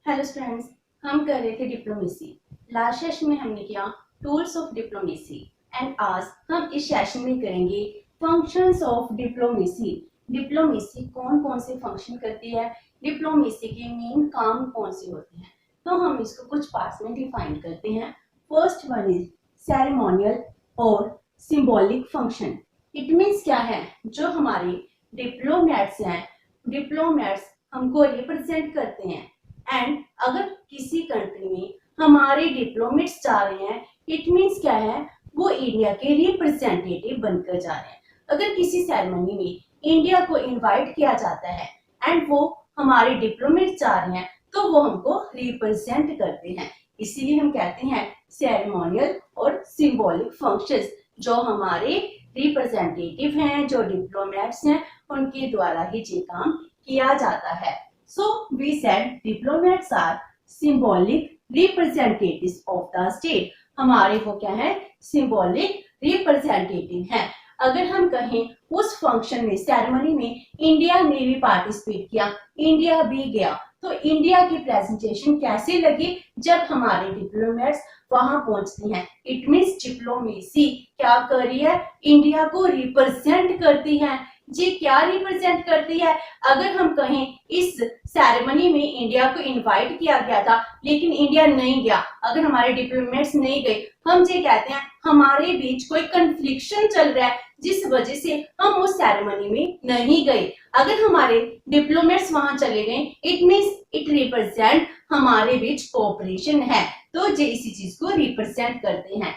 Hello students, हम कर रहे थे डिप्लोमेसी। लास्ट सेशन में हमने किया टूल्स ऑफ डिप्लोमेसी एंड आज हम इस सेशन में करेंगे फंक्शंस ऑफ डिप्लोमेसी। डिप्लोमेसी कौन कौन से फंक्शन करती है, डिप्लोमेसी के मेन काम कौन से होते हैं, तो हम इसको कुछ पार्ट्स में डिफाइन करते हैं। फर्स्ट वन इज सेरेमोनियल और सिंबॉलिक फंक्शन। इट मीन्स क्या है, जो हमारे डिप्लोमेट्स हैं, डिप्लोमेट्स हमको रिप्रेजेंट करते हैं एंड अगर किसी कंट्री में हमारे डिप्लोमेट्स जा रहे हैं, इट मीन्स क्या है, वो इंडिया के रिप्रेजेंटेटिव बनकर जा रहे हैं। अगर किसी सेरेमनी में इंडिया को इनवाइट किया जाता है एंड वो हमारे डिप्लोमेट्स जा रहे हैं, तो वो हमको रिप्रेजेंट करते हैं। इसीलिए हम कहते हैं सेरेमोनियल और सिंबॉलिक फंक्शंस, जो हमारे रिप्रेजेंटेटिव हैं, जो डिप्लोमेट्स हैं, उनके द्वारा ही ये काम किया जाता है। So we said diplomats are symbolic representatives of the state. हमारे वो क्या है, सिंबॉलिक रिप्रेजेंटेटिव हैं। अगर हम कहें उस फंक्शन में, सेरेमनी में इंडिया ने भी पार्टिसिपेट किया, इंडिया भी गया, तो इंडिया की प्रेजेंटेशन कैसे लगी जब हमारे डिप्लोमेट्स वहां पहुंचते हैं। इट मीन्स डिप्लोमेसी क्या कर रही है, इंडिया को रिप्रेजेंट करती है। जी क्या रिप्रेजेंट करती है, अगर हम कहें इस सेरेमनी में इंडिया को इनवाइट किया गया था लेकिन इंडिया नहीं गया, अगर हमारे डिप्लोमेट्स नहीं गए, हम ये कहते हैं हमारे बीच कोई कन्फ्लिक्शन चल रहा है जिस वजह से हम उस सेरेमनी में नहीं गए। अगर हमारे डिप्लोमेट्स वहां चले गए, इट मीन्स इट रिप्रेजेंट हमारे बीच कोऑपरेशन है, तो ये इसी चीज को रिप्रेजेंट करते हैं।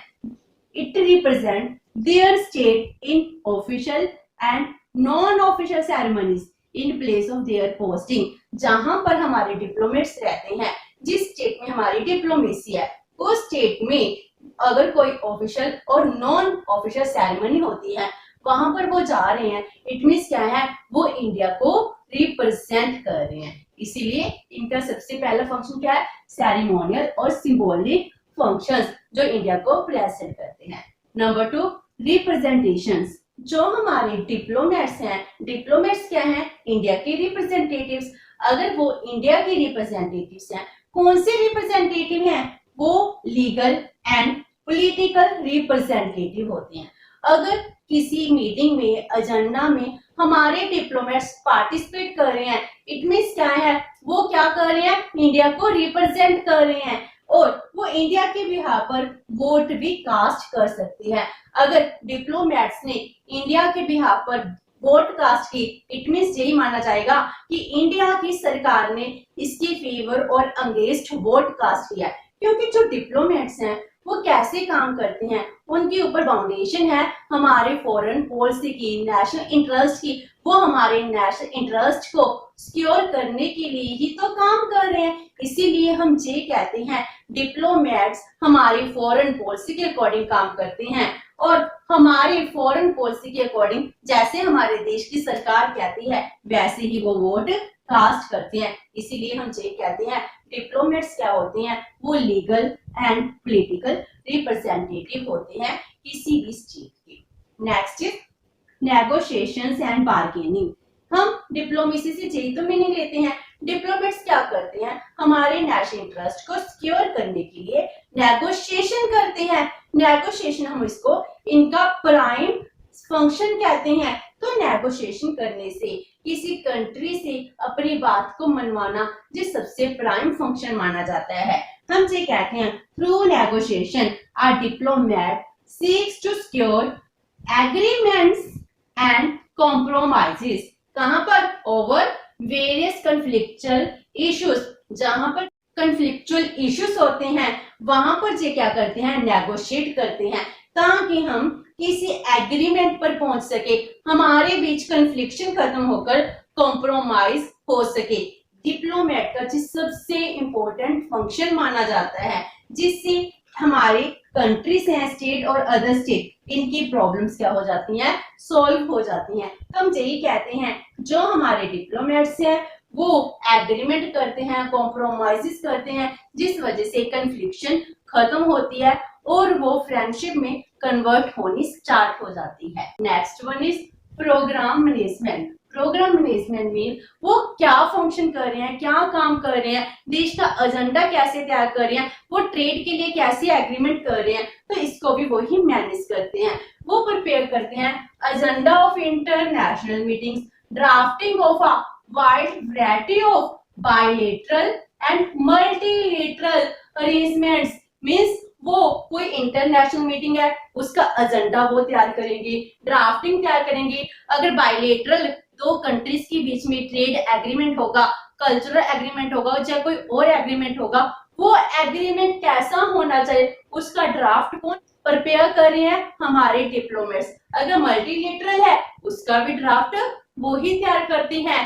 It represent there state in official and non official ceremonies in place of their posting. जहां पर हमारे डिप्लोमेट्स रहते हैं, जिस स्टेट में हमारी डिप्लोमेसी है, उस स्टेट में अगर कोई ऑफिशियल और नॉन ऑफिशियल सेरेमनी होती है, वहां पर वो जा रहे हैं, इट मीन्स क्या है, वो इंडिया को रिप्रेजेंट कर रहे हैं। इसीलिए इनका सबसे पहला फंक्शन क्या है, सेरेमोनियल और सिंबॉलिक फंक्शंस, जो इंडिया को प्रेजेंट करते हैं। Number 2, representations. जो हमारे डिप्लोमेट्स हैं, डिप्लोमेट्स क्या हैं, इंडिया के रिप्रेजेंटेटिव्स। अगर वो इंडिया के रिप्रेजेंटेटिव्स हैं, कौन से रिप्रेजेंटेटिव हैं, वो लीगल एंड पॉलिटिकल रिप्रेजेंटेटिव होते हैं। अगर किसी मीटिंग में, एजेंडा में हमारे डिप्लोमेट्स पार्टिसिपेट कर रहे हैं, इट मीन्स क्या है, वो क्या कर रहे हैं, इंडिया को रिप्रेजेंट कर रहे हैं और वो इंडिया के बिहाफ पर वोट भी कास्ट कर सकते हैं। अगर डिप्लोमेट्स ने इंडिया के बिहाफ पर वोट कास्ट की, इट मीन्स यही माना जाएगा कि इंडिया की सरकार ने इसके फेवर और अगेंस्ट वोट कास्ट किया। क्योंकि जो डिप्लोमेट्स हैं वो कैसे काम करते हैं, उनके ऊपर फाउंडेशन है हमारे फॉरेन पॉलिसी की, नेशनल इंटरेस्ट की। वो हमारे नेशनल इंटरेस्ट को सिक्योर करने के लिए ही तो काम कर रहे हैं। इसीलिए हम ये कहते हैं डिप्लोमेट्स हमारी फॉरेन पॉलिसी के अकॉर्डिंग काम करते हैं और हमारी फॉरेन पॉलिसी के अकॉर्डिंग जैसे हमारे देश की सरकार कहती है वैसे ही वो वोट कास्ट करते हैं। इसीलिए हम ये कहते हैं डिप्लोमेट्स क्या होते हैं, वो लीगल एंड पॉलिटिकल रिप्रेजेंटेटिव होते हैं किसी भी स्टेट के। Next is negotiations and bargaining. हम डिप्लोमेसी से यही तो मीनिंग लेते हैं, डिप्लोमेट्स क्या करते हैं, हमारे नेशनल इंटरेस्ट को सिक्योर करने के लिए नेगोशिएशन करते हैं। नेगोशिएशन हम इसको इनका प्राइम फंक्शन कहते हैं। तो नेगोशिएशन करने से, किसी कंट्री से अपनी बात को मनवाना, ये सबसे प्राइम फंक्शन माना जाता है। हम ये कहते हैं through negotiation a diplomat seeks to secure agreements and compromises. कहां पर, ओवर वेरियस कन्फ्लिक्चुअल इश्यूज। जहां पर कन्फ्लिक्चुअल इश्यूज होते हैं वहां पर ये क्या करते हैं, नेगोशिएट करते हैं, ताकि हम किसी एग्रीमेंट पर पहुंच सके, हमारे बीच कन्फ्लिक्शन खत्म होकर कॉम्प्रोमाइज हो सके। डिप्लोमेट का जिस सबसे इंपॉर्टेंट फंक्शन माना जाता है, जिससे हमारे कंट्रीज हैं, स्टेट और अदर स्टेट, इनकी प्रॉब्लम्स क्या हो जाती हैं, सॉल्व हो जाती हैं। तो हम यही कहते हैं जो हमारे डिप्लोमेट्स हैं वो एग्रीमेंट करते हैं, कॉम्प्रोमाइजेस करते हैं, जिस वजह से कन्फ्लिक्शन खत्म होती है और वो फ्रेंडशिप में कन्वर्ट होनी स्टार्ट हो जाती है। Next one is program management. Program management में वो क्या फंक्शन कर रहे हैं, क्या काम कर रहे हैं, देश का एजेंडा कैसे तैयार कर रहे हैं, वो ट्रेड के लिए कैसे एग्रीमेंट कर रहे हैं, तो इसको भी वही मैनेज करते हैं। वो प्रिपेयर करते हैं agenda of international meetings, drafting of a wide variety of bilateral and multilateral arrangements. Means वो कोई इंटरनेशनल मीटिंग है उसका एजेंडा वो तैयार करेंगे, ड्राफ्टिंग तैयार करेंगे। अगर बायलैटरल दो कंट्रीज के बीच में ट्रेड एग्रीमेंट होगा, कल्चरल एग्रीमेंट होगा, चाहे कोई और एग्रीमेंट होगा, वो एग्रीमेंट कैसा होना चाहिए उसका ड्राफ्ट कौन प्रिपेयर कर रहे हैं, हमारे डिप्लोमेट्स। अगर मल्टीलेटरल है उसका भी ड्राफ्ट वो ही तैयार करते हैं।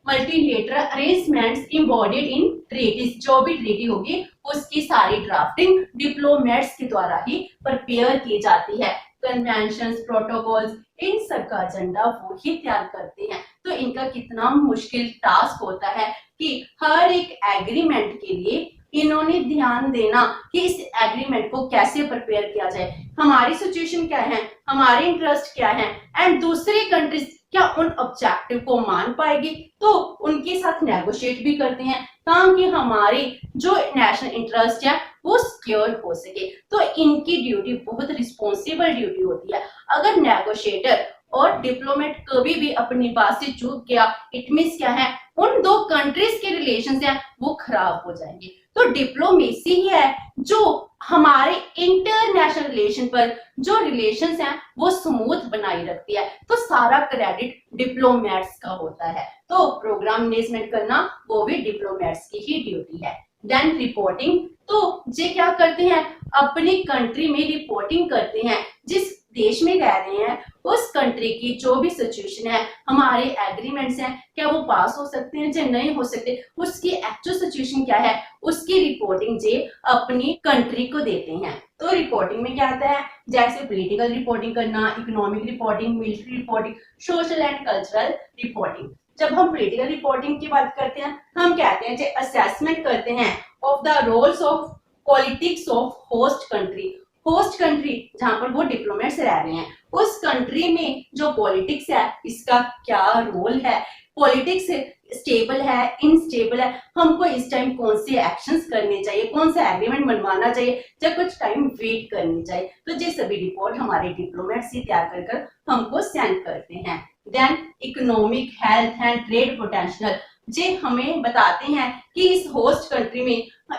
मल्टीलेटरल अरेंजमेंट्स इम्बॉडीड इन ट्रीटीज, जो भी ट्रीटी होगी उसकी सारी ड्राफ्टिंग डिप्लोमेट्स के द्वारा ही प्रिपेयर की जाती है। कन्वेंशंस, प्रोटोकॉल्स, इन सब का एजेंडा वो ही तैयार करते हैं। तो इनका कितना मुश्किल टास्क होता है कि हर एक एग्रीमेंट के लिए इन्होंने ध्यान देना कि इस एग्रीमेंट को कैसे प्रिपेयर किया जाए, हमारी सिचुएशन क्या है, हमारे इंटरेस्ट क्या है, एंड दूसरी कंट्रीज क्या उन ऑब्जेक्टिव को मान पाएगी, तो उनके साथ नेगोशिएट भी करते हैं ताकि हमारी जो नेशनल इंटरेस्ट है वो सिक्योर हो सके। तो इनकी ड्यूटी बहुत रिस्पॉन्सिबल ड्यूटी होती है। अगर नेगोशिएटर और डिप्लोमेट कभी भी अपनी बात से चूक गया, इट मींस क्या है, उन दो कंट्रीज के रिलेशंस हैं वो खराब हो जाएंगे। तो डिप्लोमेसी ही है जो हमारे इंटरनेशनल रिलेशन पर जो रिलेशंस हैं वो स्मूथ बनाई रखती है। तो सारा क्रेडिट डिप्लोमेट्स का होता है। तो प्रोग्राम मैनेजमेंट करना वो भी डिप्लोमेट्स की ही ड्यूटी है। देन रिपोर्टिंग, तो ये क्या करते हैं, अपनी कंट्री में रिपोर्टिंग करते हैं। जिस देश में रह रहे हैं उस कंट्री की जो भी सिचुएशन है, हमारे एग्रीमेंट्स हैं क्या वो पास हो सकते हैं या नहीं हो सकते, उसकी एक्चुअल सिचुएशन क्या है, उसकी रिपोर्टिंग जे अपनी कंट्री को देते हैं। तो रिपोर्टिंग में क्या आता है, जैसे पॉलिटिकल रिपोर्टिंग करना, economic reporting, military reporting, social and cultural reporting. जब हम पॉलिटिकल रिपोर्टिंग की बात करते हैं, हम कहते हैं जो असेसमेंट करते हैं of the roles of politics of host country. Host country जहां पर वो डिप्लोमेट्स रह रहे हैं, उस कंट्री में जो पॉलिटिक्स है इसका क्या रोल है, पॉलिटिक्स स्टेबल है, इनस्टेबल है, हमको इस टाइम कौन से एक्शंस करने चाहिए, कौन सा एग्रीमेंट बनवाना चाहिए या कुछ टाइम वेट करनी चाहिए। तो ये सभी रिपोर्ट हमारे डिप्लोमेट्स ही तैयार कर हमको सेंड करते हैं। Then economic, health and trade potential, जे हमें बताते हैं कि इस होस्ट कंट्री में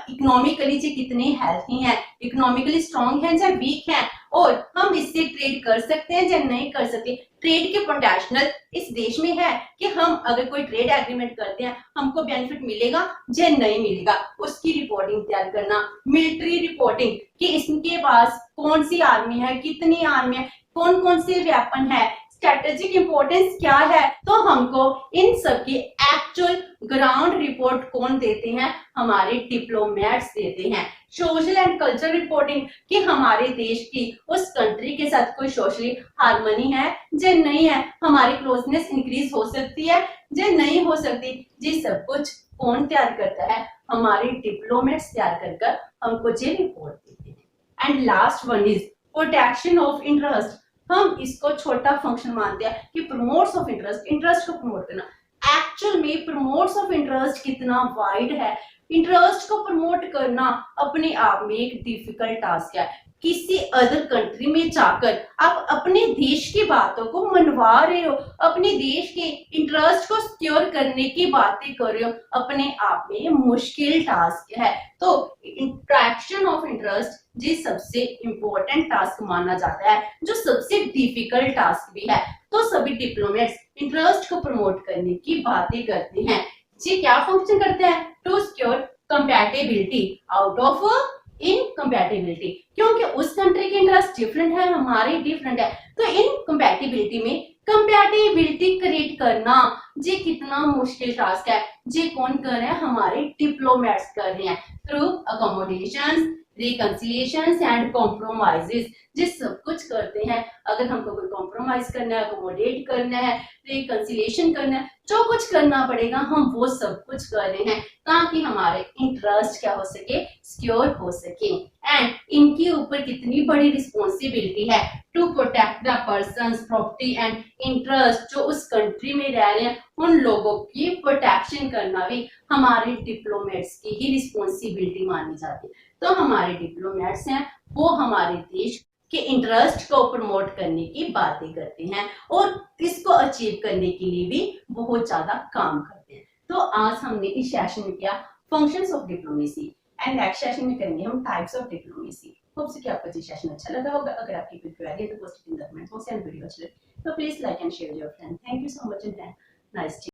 इकोनॉमिकली जे कितने हेल्थी हैं, इकोनॉमिकली स्ट्रॉन्ग हैं या वीक हैं, और हम इससे ट्रेड कर सकते हैं या नहीं कर सकते। ट्रेड के पोटेंशियल इस देश में है कि हम अगर कोई ट्रेड एग्रीमेंट करते हैं हमको बेनिफिट मिलेगा या नहीं मिलेगा, उसकी रिपोर्टिंग तैयार करना। मिलिट्री रिपोर्टिंग कि इसके पास कौन सी आर्मी है, कितनी आर्मी है, कौन कौन से वेपन है, स्ट्रेटेजिक इंपॉर्टेंस क्या है, तो हमको इन सब की एक्चुअल ग्राउंड रिपोर्ट कौन देते हैं, हमारे डिप्लोमेट्स देते हैं। सोशल एंड कल्चरल रिपोर्टिंग कि हमारे देश की उस कंट्री के साथ कोई सोशली हार्मनी है या नहीं है, हमारी क्लोजनेस इंक्रीज हो सकती है या नहीं हो सकती, जी सब कुछ कौन तैयार करता है, हमारे डिप्लोमेट्स तैयार कर हमको ये रिपोर्ट देते हैं। And last one is protection of interest. हम इसको छोटा फंक्शन मानते हैं कि प्रमोट्स ऑफ इंटरेस्ट, इंटरेस्ट को प्रमोट करना। एक्चुअल में प्रमोट्स ऑफ इंटरेस्ट कितना वाइड है, इंटरेस्ट को प्रमोट करना अपने आप में एक डिफिकल्ट टास्क है। किसी अदर कंट्री में जाकर आप अपने देश की बातों को मनवा रहे हो, अपने देश के इंटरेस्ट को सिक्योर करने की बातें कर रहे हो, अपने आप में मुश्किल टास्क है। तो इंट्रैक्शन ऑफ इंटरेस्ट जी सबसे इंपॉर्टेंट टास्क माना जाता है, जो सबसे डिफिकल्ट टास्क भी है। तो सभी डिप्लोमेट्स इंटरेस्ट को प्रमोट करने की बातें करते हैं। जी क्या फंक्शन करते हैं, to secure compatibility out of incompatibility, क्योंकि उस कंट्री के इंटरेस्ट डिफरेंट है, हमारे डिफरेंट है, तो इनकम्पैटिबिलिटी में कंपैटिबिलिटी क्रिएट करना जी कितना मुश्किल टास्क है। जी कौन कर रहे हैं, हमारे डिप्लोमेट्स कर रहे हैं थ्रू अकोमोडेशंस, रिकंसिलिएशंस एंड कॉम्प्रोमाइजेस। जी सब कुछ करते हैं। अगर हमको कोई कॉम्प्रोमाइज करना है, अकोमोडेट करना है, रिकंसिलिएशन करना है, जो कुछ करना पड़ेगा हम वो सब कुछ कर रहे हैं ताकि हमारे इंटरेस्ट क्या हो सके, सिक्योर हो सके। एंड इनके ऊपर कितनी बड़ी रिस्पॉन्सिबिलिटी है to protect the persons property and interest, जो उस कंट्री में रह रहे हैं उन लोगों की प्रोटेक्शन करना भी हमारे डिप्लोमेट्स की ही रिस्पॉन्सिबिलिटी मानी जाती है। तो हमारे डिप्लोमेट्स हैं वो हमारे देश के इंटरेस्ट को प्रमोट करने की बातें करते हैं और इसको अचीव करने के लिए भी बहुत ज्यादा काम करते हैं। तो आज हमने इस सेशन में किया functions of diplomacy and next session में करेंगे हम types of diplomacy. Hope so कि आपको ये सेशन अच्छा लगा होगा। अगर आपकी कोई क्वेरी है तो post it in the comment box and video अच्छी लगे तो please like and share your friend. Thank you so much and nice